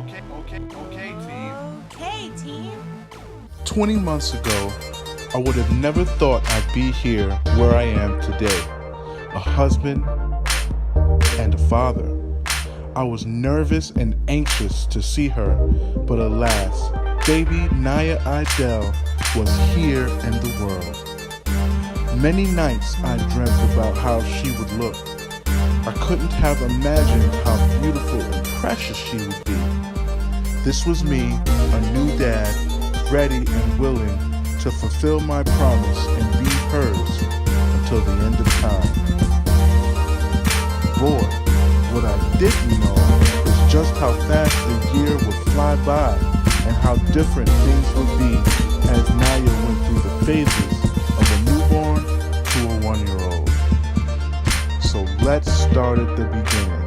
Okay, team. Okay, team. 20 months ago, I would have never thought I'd be here where I am today. A husband and a father. I was nervous and anxious to see her, but alas, baby Nya IDELL was here in the world. Many nights I dreamt about how she would look. I couldn't have imagined how beautiful and precious she would be. This was me, a new dad, ready and willing to fulfill my promise and be hers until the end of time. Boy, what I didn't know is just how fast a year would fly by and how different things would be as Nya went through the phases of a newborn to a 1-year-old. So let's start at the beginning.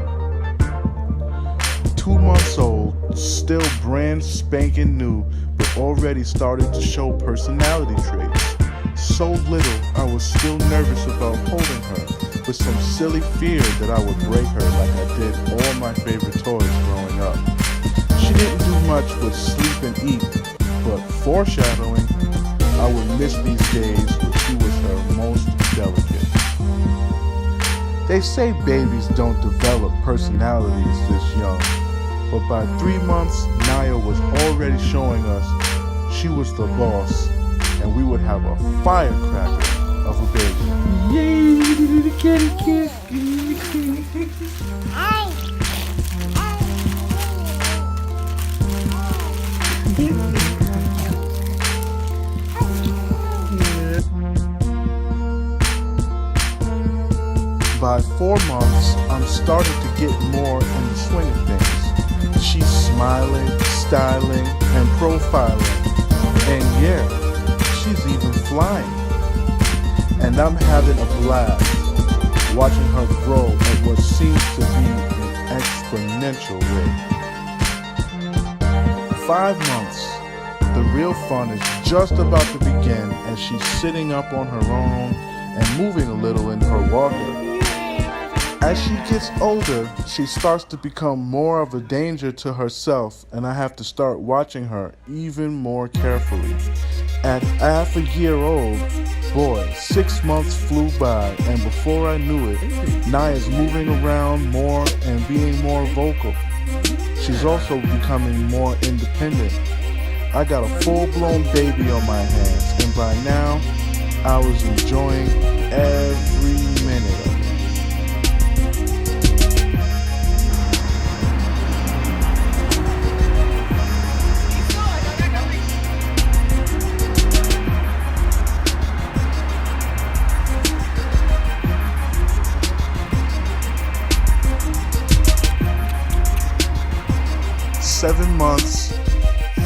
2 months old, still brand spanking new, but already started to show personality traits. So little, I was still nervous about holding her, with some silly fear that I would break her like I did all my favorite toys growing up. She didn't do much but sleep and eat, but foreshadowing, I would miss these days when she was her most delicate. They say babies don't develop personalities this young, but by 3 months, Nya was already showing us she was the boss, and we would have a firecracker of a baby. Yay, kitty cat. By 4 months, I'm starting to get more in the swing of things. She's smiling, styling, and profiling. And yeah, she's even flying. And I'm having a blast watching her grow at what seems to be an exponential rate. 5 months, the real fun is just about to begin as she's sitting up on her own and moving a little in her walker. As she gets older, she starts to become more of a danger to herself, and I have to start watching her even more carefully. At half a year old, boy, 6 months flew by, and before I knew it, Nya's moving around more and being more vocal. She's also becoming more independent. I got a full-blown baby on my hands, and by now, I was enjoying every minute of it. Seven months,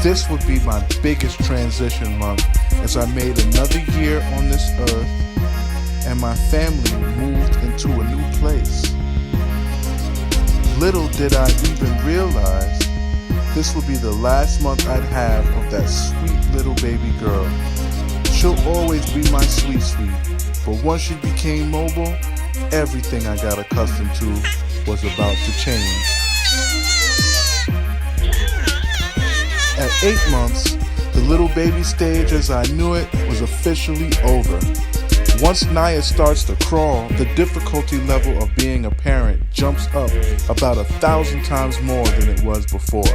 this would be my biggest transition month as I made another year on this earth and my family moved into a new place. Little did I even realize this would be the last month I'd have of that sweet little baby girl. She'll always be my sweet, but once she became mobile, everything I got accustomed to was about to change. At 8 months, the little baby stage as I knew it was officially over. Once Nya starts to crawl, the difficulty level of being a parent jumps up about 1,000 times more than it was before.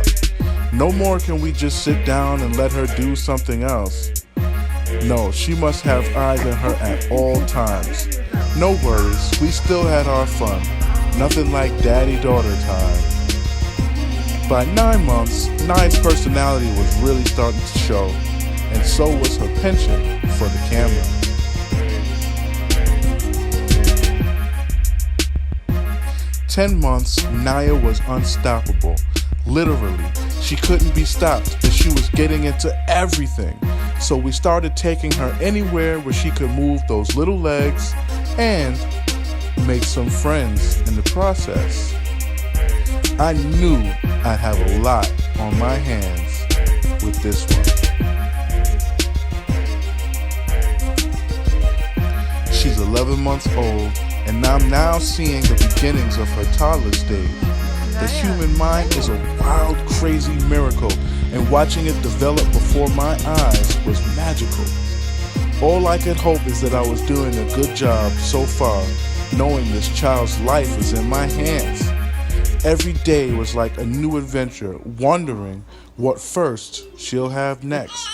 No more can we just sit down and let her do something else. No, she must have eyes on her at all times. No worries, we still had our fun. Nothing like daddy-daughter time. By 9 months, Nya's personality was really starting to show, and so was her penchant for the camera. 10 months, Nya was unstoppable. Literally, she couldn't be stopped as she was getting into everything. So we started taking her anywhere where she could move those little legs and make some friends in the process. I knew I'd have a lot on my hands with this one. She's 11 months old, and I'm now seeing the beginnings of her toddler stage. The human mind is a wild, crazy miracle, and watching it develop before my eyes was magical. All I could hope is that I was doing a good job so far, knowing this child's life is in my hands. Every day was like a new adventure, wondering what first she'll have next.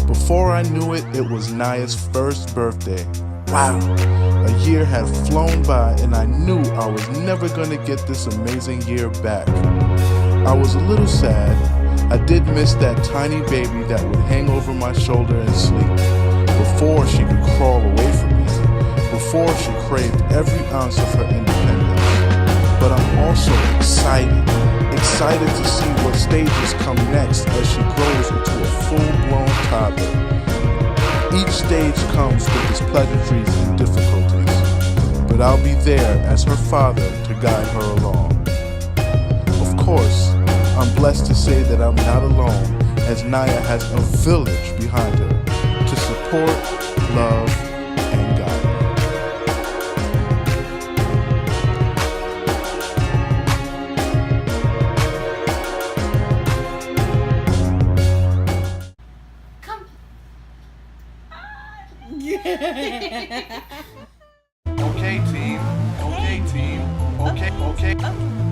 Before I knew it, it was Nya's first birthday. Wow, a year had flown by and I knew I was never gonna get this amazing year back. I was a little sad. I did miss that tiny baby that would hang over my shoulder and sleep, before she could crawl away from me, before she craved every ounce of her independence. But I'm also excited to see what stages come next as she grows into a full-blown toddler. Each stage comes with its pleasantries and difficulties, but I'll be there as her father to guide her along. Of course, I'm blessed to say that I'm not alone, as Nya has a village behind her to support, love, and guide her. Okay, team. Okay, team. Okay.